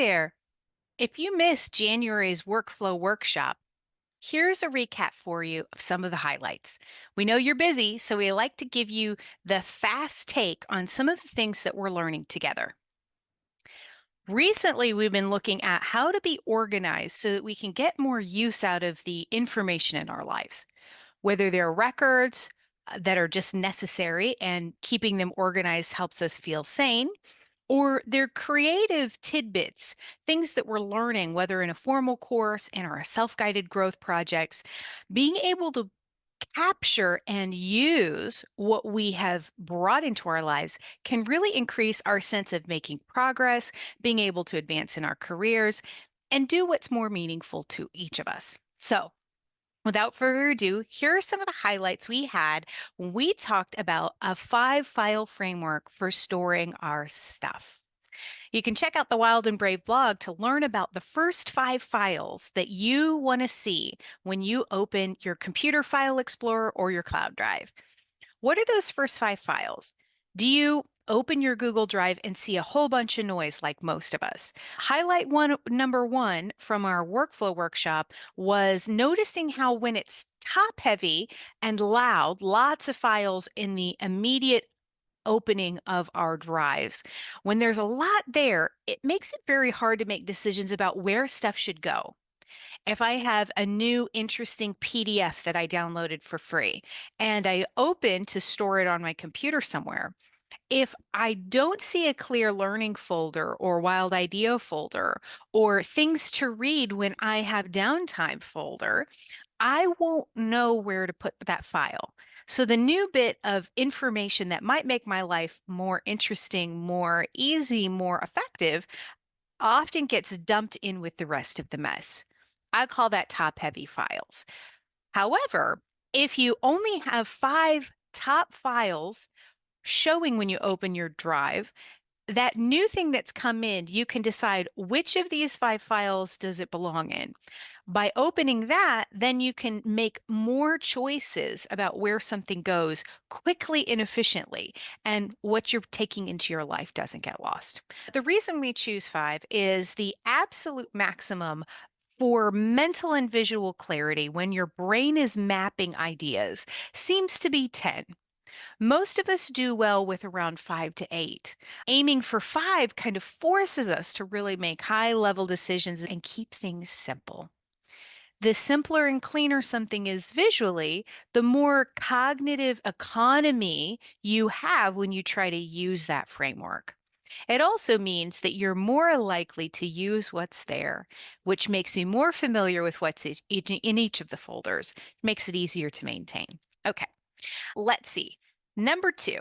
there. If you missed January's workflow workshop, here's a recap for you of some of the highlights. We know you're busy, so we like to give you the fast take on some of the things that we're learning together. Recently, we've been looking at how to be organized so that we can get more use out of the information in our lives, whether they're records that are just necessary and keeping them organized helps us feel sane, or they're creative tidbits, things that we're learning, whether in a formal course, in our self guided growth projects, being able to capture and use what we have brought into our lives can really increase our sense of making progress, being able to advance in our careers, and do what's more meaningful to each of us. So, without further ado, here are some of the highlights we had when we talked about a 5 file framework for storing our stuff. You can check out the Wild and Brave blog to learn about the first 5 files that you want to see when you open your Computer File Explorer or your Cloud Drive. What are those first 5 files? Do you open your Google Drive and see a whole bunch of noise like most of us? Highlight number one from our workflow workshop was noticing how when it's top heavy and loud, lots of files in the immediate opening of our drives. When there's a lot there, it makes it very hard to make decisions about where stuff should go. If I have a new interesting PDF that I downloaded for free and I open to store it on my computer somewhere, if I don't see a clear learning folder or wild idea folder or things to read when I have downtime folder, I won't know where to put that file. So the new bit of information that might make my life more interesting, more easy, more effective often gets dumped in with the rest of the mess. I call that top heavy files. However, if you only have 5 top files showing when you open your drive, that new thing that's come in, you can decide which of these 5 files does it belong in. By opening that, then you can make more choices about where something goes quickly and efficiently, and what you're taking into your life doesn't get lost. The reason we choose 5 is the absolute maximum for mental and visual clarity when your brain is mapping ideas seems to be 10. Most of us do well with around 5 to 8. Aiming for 5 kind of forces us to really make high level decisions and keep things simple. The simpler and cleaner something is visually, the more cognitive economy you have when you try to use that framework. It also means that you're more likely to use what's there, which makes you more familiar with what's in each of the folders, makes it easier to maintain. Okay. Let's see. Number 2,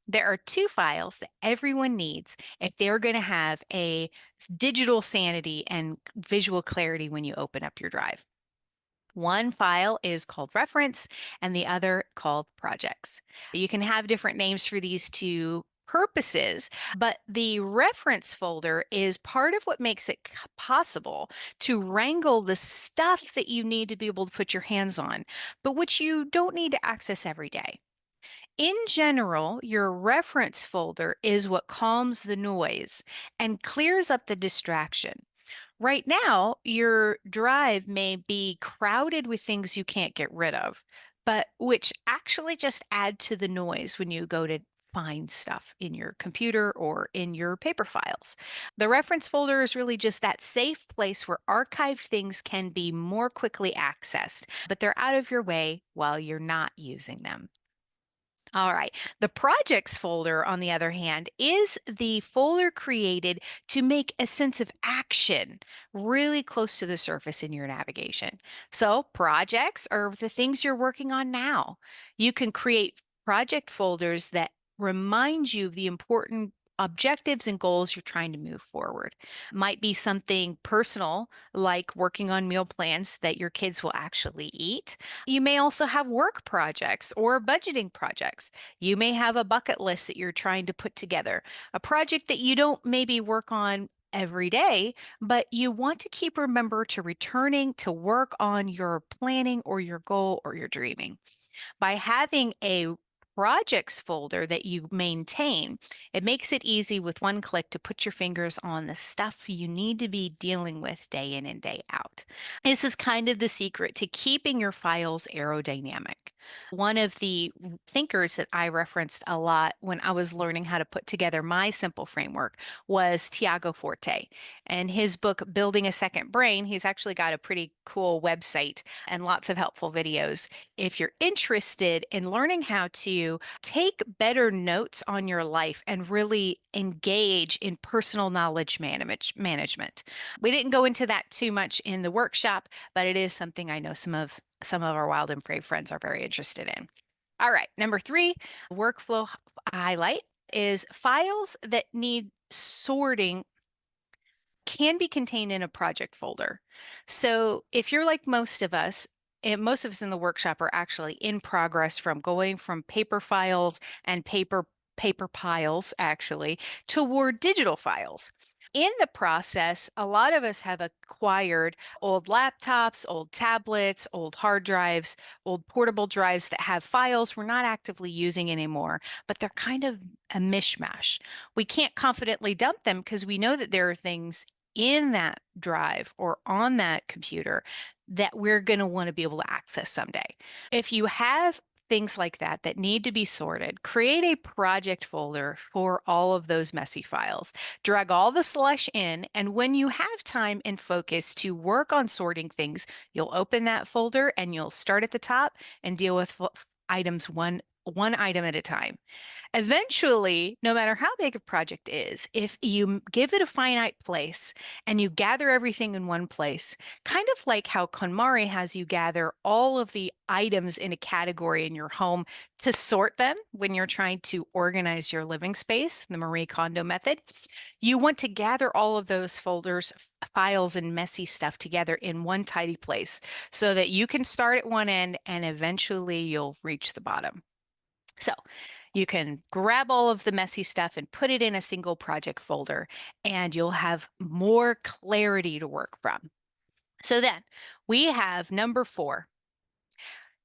there are 2 files that everyone needs if they're going to have a digital sanity and visual clarity when you open up your drive. One file is called reference and the other called projects. You can have different names for these two purposes, but the reference folder is part of what makes it possible to wrangle the stuff that you need to be able to put your hands on, but which you don't need to access every day. In general, your reference folder is what calms the noise and clears up the distraction. Right now, your drive may be crowded with things you can't get rid of, but which actually just add to the noise when you go to find stuff in your computer or in your paper files. The reference folder is really just that safe place where archived things can be more quickly accessed, but they're out of your way while you're not using them. All right. The projects folder, on the other hand, is the folder created to make a sense of action really close to the surface in your navigation. So, projects are the things you're working on now. You can create project folders that remind you of the important objectives and goals you're trying to move forward. Might be something personal, like working on meal plans that your kids will actually eat. You may also have work projects or budgeting projects. You may have a bucket list that you're trying to put together, a project that you don't maybe work on every day, but you want to keep remember to returning to work on your planning or your goal or your dreaming. By having a projects folder that you maintain, it makes it easy with one click to put your fingers on the stuff you need to be dealing with day in and day out. This is kind of the secret to keeping your files aerodynamic. One of the thinkers that I referenced a lot when I was learning how to put together my simple framework was Tiago Forte. And his book, Building a Second Brain, he's actually got a pretty cool website and lots of helpful videos. If you're interested in learning how to take better notes on your life and really engage in personal knowledge management. We didn't go into that too much in the workshop, but it is something I know some of our wild and brave friends are very interested in. All right, number 3, workflow highlight is files that need sorting can be contained in a project folder. So if you're like most of us, and most of us in the workshop are actually in progress from going from paper files and paper piles actually toward digital files. In the process, a lot of us have acquired old laptops, old tablets, old hard drives, old portable drives that have files we're not actively using anymore, but they're kind of a mishmash. We can't confidently dump them because we know that there are things in that drive or on that computer that we're going to want to be able to access someday. If you have things like that that need to be sorted, create a project folder for all of those messy files. Drag all the slush in, and when you have time and focus to work on sorting things, you'll open that folder and you'll start at the top and deal with items one item at a time. Eventually, no matter how big a project is, if you give it a finite place and you gather everything in one place, kind of like how KonMari has you gather all of the items in a category in your home to sort them when you're trying to organize your living space, the Marie Kondo method, you want to gather all of those folders, files, and messy stuff together in one tidy place so that you can start at one end and eventually you'll reach the bottom. So you can grab all of the messy stuff and put it in a single project folder, and you'll have more clarity to work from. So then we have number 4.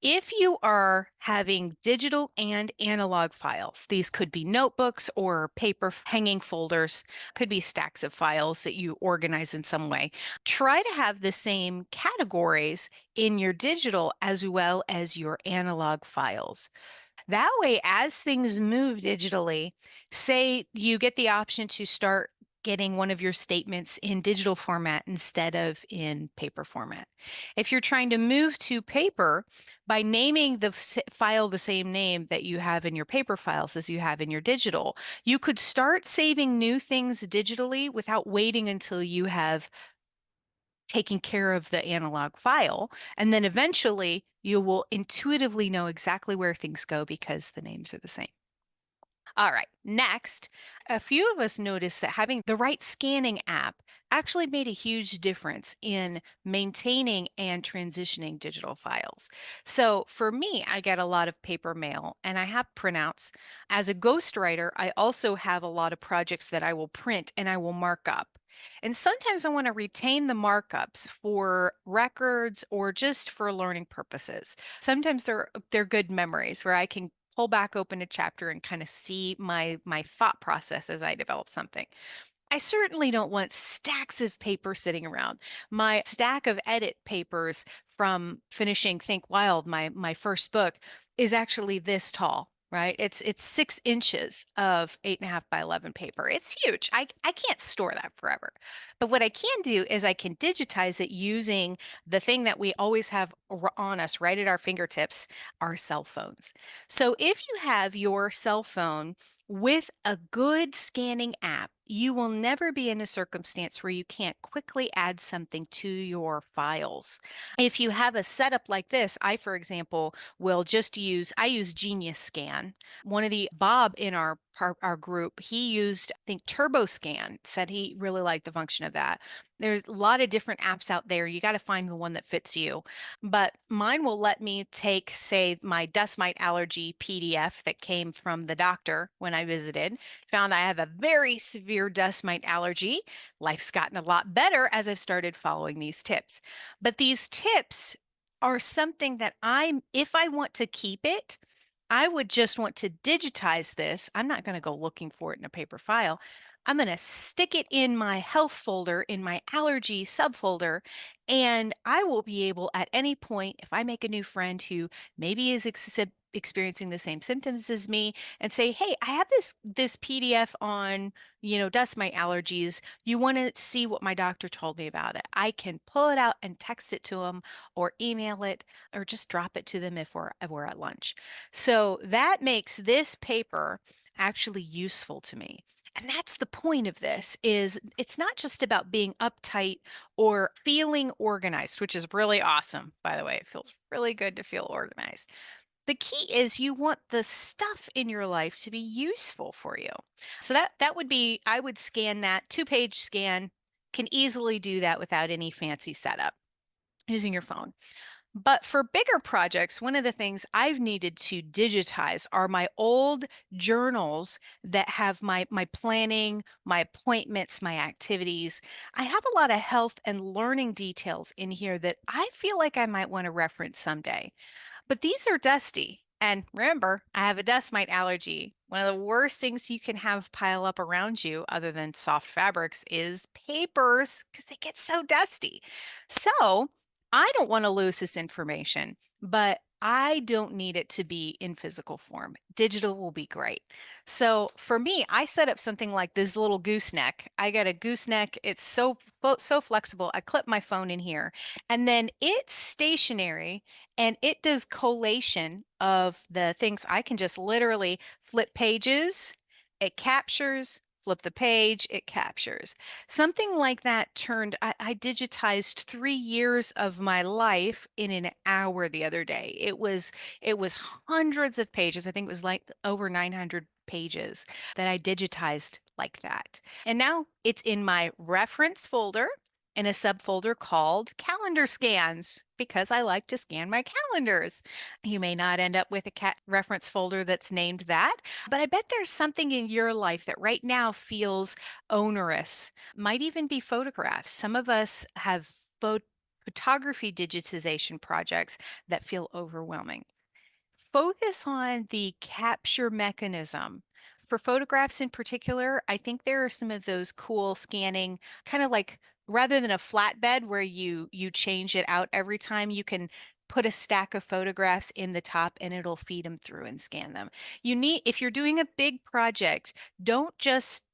If you are having digital and analog files, these could be notebooks or paper hanging folders, could be stacks of files that you organize in some way. Try to have the same categories in your digital as well as your analog files. That way, as things move digitally, say you get the option to start getting one of your statements in digital format instead of in paper format. If you're trying to move to paper, by naming the file the same name that you have in your paper files as you have in your digital, you could start saving new things digitally without waiting until you have taking care of the analog file. And then eventually you will intuitively know exactly where things go because the names are the same. All right, next, a few of us noticed that having the right scanning app actually made a huge difference in maintaining and transitioning digital files. So for me, I get a lot of paper mail and I have printouts. As a ghostwriter, I also have a lot of projects that I will print and I will mark up. And sometimes I want to retain the markups for records or just for learning purposes. Sometimes they're good memories where I can pull back open a chapter and kind of see my thought process as I develop something. I certainly don't want stacks of paper sitting around. My stack of edit papers from finishing Think Wild, my first book, is actually this tall, right? It's 6 inches of 8.5 by 11 paper. It's huge. I can't store that forever. But what I can do is I can digitize it using the thing that we always have on us right at our fingertips, our cell phones. So if you have your cell phone with a good scanning app, you will never be in a circumstance where you can't quickly add something to your files. If you have a setup like this, I, for example, will I use Genius Scan. One of the Bob in our group, he used, I think, Turbo Scan, said he really liked the function of that. There's a lot of different apps out there. You got to find the one that fits you. But mine will let me take, say, my dust mite allergy PDF that came from the doctor when I visited, found I have a very severe dust mite allergy. Life's gotten a lot better as I've started following these tips. But these tips are something that if I want to keep it, I would just want to digitize this. I'm not going to go looking for it in a paper file. I'm going to stick it in my health folder, in my allergy subfolder, and I will be able at any point, if I make a new friend who maybe is experiencing the same symptoms as me, and say, "Hey, I have this PDF on, dust mite allergies. You want to see what my doctor told me about it?" I can pull it out and text it to them or email it or just drop it to them if we're at lunch. So that makes this paper actually useful to me. And that's the point of this is it's not just about being uptight or feeling organized, which is really awesome, by the way. It feels really good to feel organized. The key is you want the stuff in your life to be useful for you. So that would be I would scan that two-page scan, can easily do that without any fancy setup using your phone. But for bigger projects, one of the things I've needed to digitize are my old journals that have my planning, my appointments, my activities. I have a lot of health and learning details in here that I feel like I might want to reference someday. But these are dusty. And remember, I have a dust mite allergy. One of the worst things you can have pile up around you, other than soft fabrics, is papers because they get so dusty. So I don't want to lose this information, but I don't need it to be in physical form. Digital will be great. So for me, I set up something like this little gooseneck. I got a gooseneck. It's so flexible. I clip my phone in here, and then it's stationary and it does collation of the things. I can just literally flip pages, it captures, flip the page, it captures. Something like that I digitized 3 years of my life in an hour the other day. It was hundreds of pages. I think it was like over 900 pages that I digitized like that. And now it's in my reference folder in a subfolder called calendar scans because I like to scan my calendars. You may not end up with a cat reference folder that's named that, but I bet there's something in your life that right now feels onerous. Might even be photographs. Some of us have photography digitization projects that feel overwhelming. Focus on the capture mechanism. For photographs in particular, I think there are some of those cool scanning, kind of like rather than a flatbed where you change it out every time, you can put a stack of photographs in the top and it'll feed them through and scan them. If you're doing a big project, don't just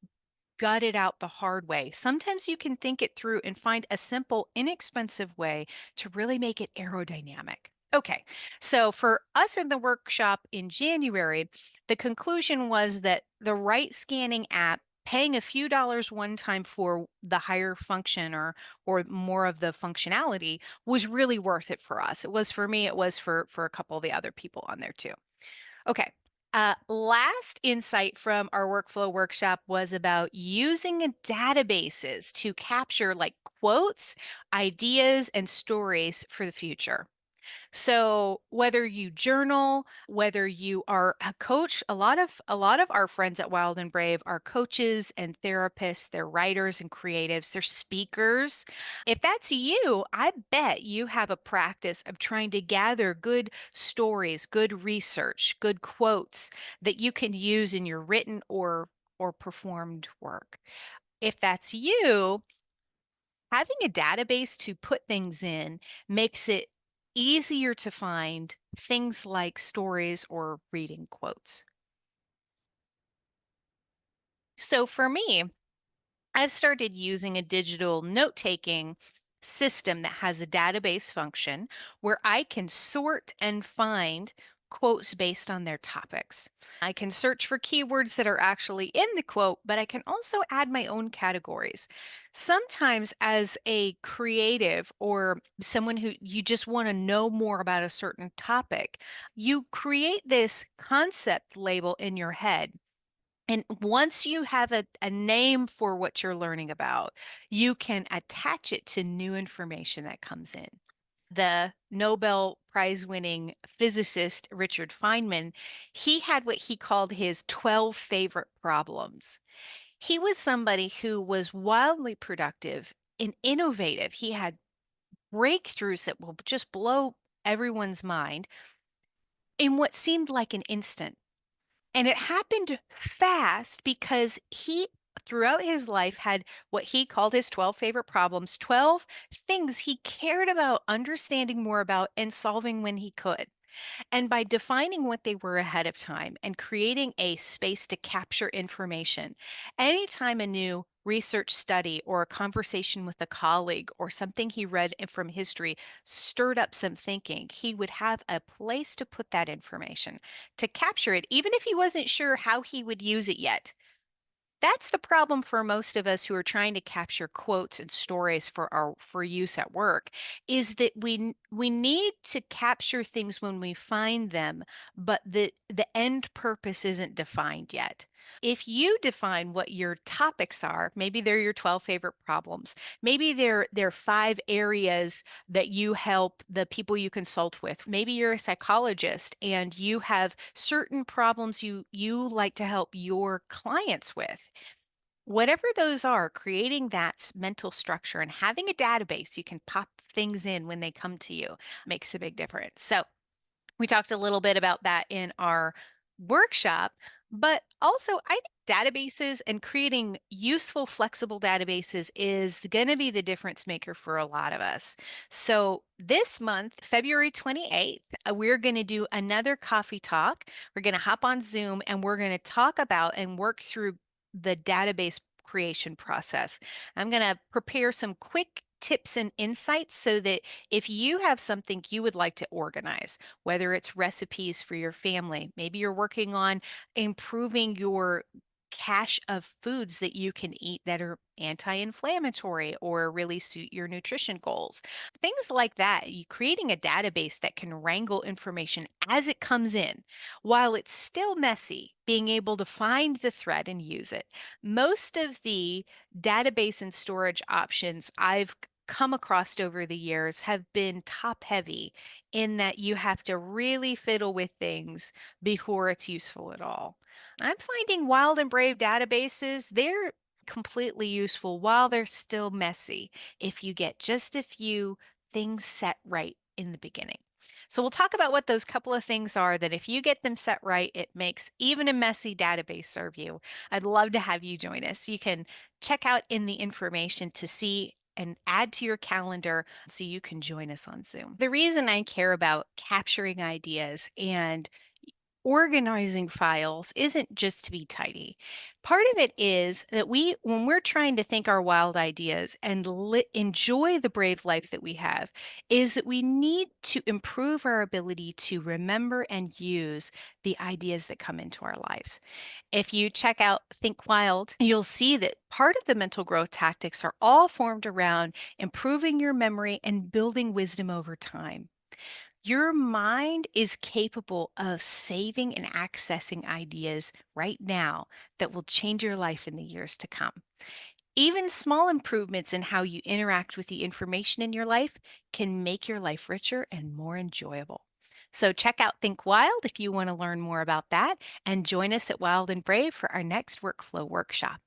gut it out the hard way. Sometimes you can think it through and find a simple, inexpensive way to really make it aerodynamic. Okay, so for us in the workshop in January, the conclusion was that the right scanning app, paying a few dollars one time for the higher function or more of the functionality was really worth it for us. It was for me, it was for a couple of the other people on there too. Okay. Last insight from our workflow workshop was about using databases to capture like quotes, ideas, and stories for the future. So whether you journal, whether you are a coach, a lot of our friends at Wild and Brave are coaches and therapists, they're writers and creatives, they're speakers. If that's you, I bet you have a practice of trying to gather good stories, good research, good quotes that you can use in your written or performed work. If that's you, having a database to put things in makes it easier to find things like stories or reading quotes. So for me, I've started using a digital note taking system that has a database function where I can sort and find quotes based on their topics. I can search for keywords that are actually in the quote, but I can also add my own categories. Sometimes, as a creative or someone who you just want to know more about a certain topic, you create this concept label in your head and once you have a name for what you're learning about, you can attach it to new information that comes in. The Nobel Prize winning physicist Richard Feynman, he had what he called his 12 favorite problems. He was somebody who was wildly productive and innovative. He had breakthroughs that will just blow everyone's mind. in what seemed like an instant. And it happened fast because he, throughout his life, had what he called his 12 favorite problems, 12 things he cared about understanding more about and solving when he could. And by defining what they were ahead of time and creating a space to capture information, anytime a new research study or a conversation with a colleague or something he read from history stirred up some thinking, he would have a place to put that information, to capture it, even if he wasn't sure how he would use it yet. That's the problem for most of us who are trying to capture quotes and stories for use at work, is that we need to capture things when we find them, but the end purpose isn't defined yet. If you define what your topics are, maybe they're your 12 favorite problems. Maybe they're five areas that you help the people you consult with. Maybe you're a psychologist and you have certain problems you like to help your clients with. Whatever those are, creating that mental structure and having a database you can pop things in when they come to you makes a big difference. So, we talked a little bit about that in our workshop, but also I think databases and creating useful, flexible databases is going to be the difference maker for a lot of us. So, this month, February 28th, we're going to do another coffee talk. We're going to hop on Zoom and we're going to talk about and work through the database creation process. I'm going to prepare some quick tips and insights so that if you have something you would like to organize, whether it's recipes for your family, maybe you're working on improving your cache of foods that you can eat that are anti-inflammatory or really suit your nutrition goals. Things like that, you creating a database that can wrangle information as it comes in while it's still messy, being able to find the thread and use it. Most of the database and storage options I've come across over the years have been top heavy in that you have to really fiddle with things before it's useful at all. I'm finding Wild and Brave databases, they're completely useful while they're still messy if you get just a few things set right in the beginning. So we'll talk about what those couple of things are that if you get them set right, it makes even a messy database serve you. I'd love to have you join us. You can check out in the information to see and add to your calendar so you can join us on Zoom. The reason I care about capturing ideas and organizing files isn't just to be tidy. Part of it is that when we're trying to think our wild ideas and enjoy the brave life that we have, is that we need to improve our ability to remember and use the ideas that come into our lives. If you check out Think Wild, you'll see that part of the mental growth tactics are all formed around improving your memory and building wisdom over time. Your mind is capable of saving and accessing ideas right now that will change your life in the years to come. Even small improvements in how you interact with the information in your life can make your life richer and more enjoyable. So, check out Think Wild if you want to learn more about that, and join us at Wild and Brave for our next workflow workshop.